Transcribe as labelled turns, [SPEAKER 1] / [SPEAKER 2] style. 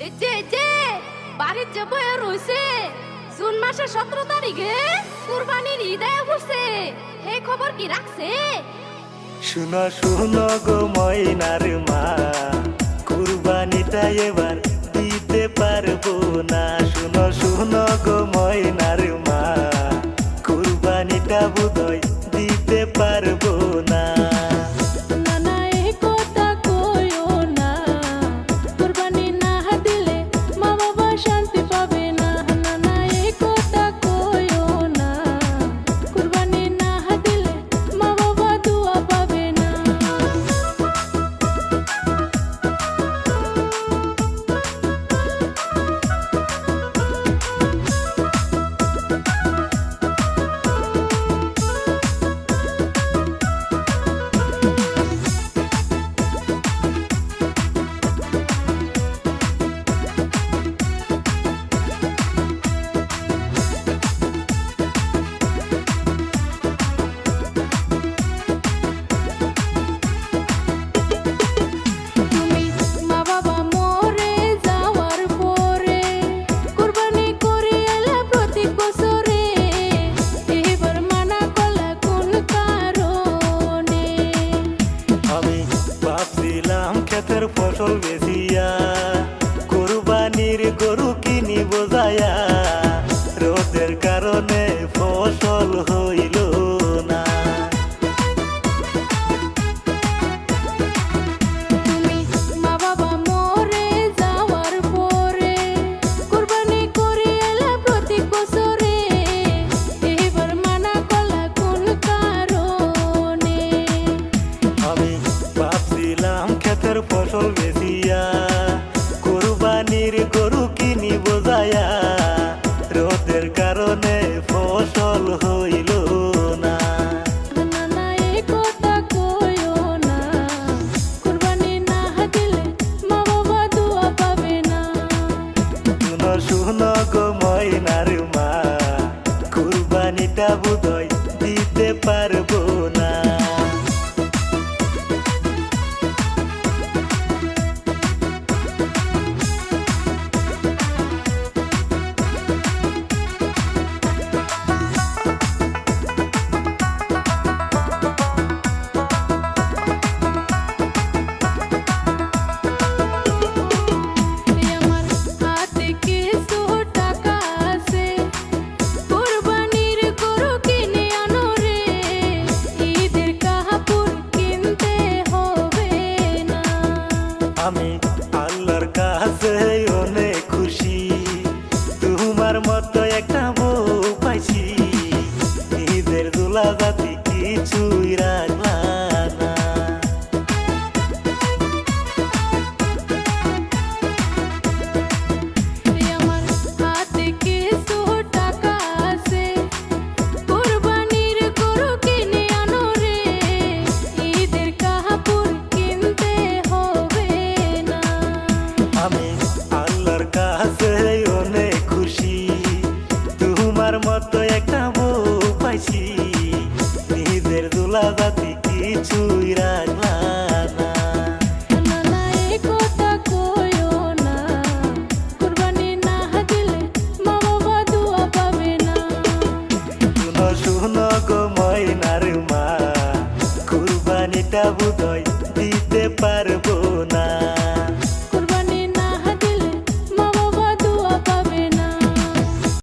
[SPEAKER 1] এই যে বাড়ির যে বয়ে রয়েছে জুন মাসের 17 তারিখে কুরবানির ঈদ আয়া পড়ছে। এই খবর কি রাখছে?
[SPEAKER 2] শুনো শুনো গো ময়নার মা, কুরবানিটা এবার দিতে পারবো না। শুনো শুনো গো ময়নার মা, কুরবানিটা বোধহয় দিতে পারবো না। ক্ষেতের ফসল বেচিয়া কুরবানির গরু কিনি বোঝায়া, রোদের কারণে ফসল হইল না। ক্ষেতের ফসল বেচিয়া কুরবানির গরু কিনি বোঝায়া, রোদের কারণে ফসল হইল না। শুনো শুনো গো ময়নার মা, কুরবানিটা বোধহয় দিতে পারবো না। আমি আল্লাহর কাছে অনেক খুশি, তোমার মতো একটা বউ পাইছি। ঈদের দুলা জাতি কিছুই রাখলা না। আমি আল্লাহর কাছে অনেক খুশি, তোমার মতো একটা বউ পাইছি। ঈদের দুলা জাতি কিছুই রাখলা না। শুনো শুনো গো ময়নার মা, কুরবানিটা বোধহয় দিতে পারবো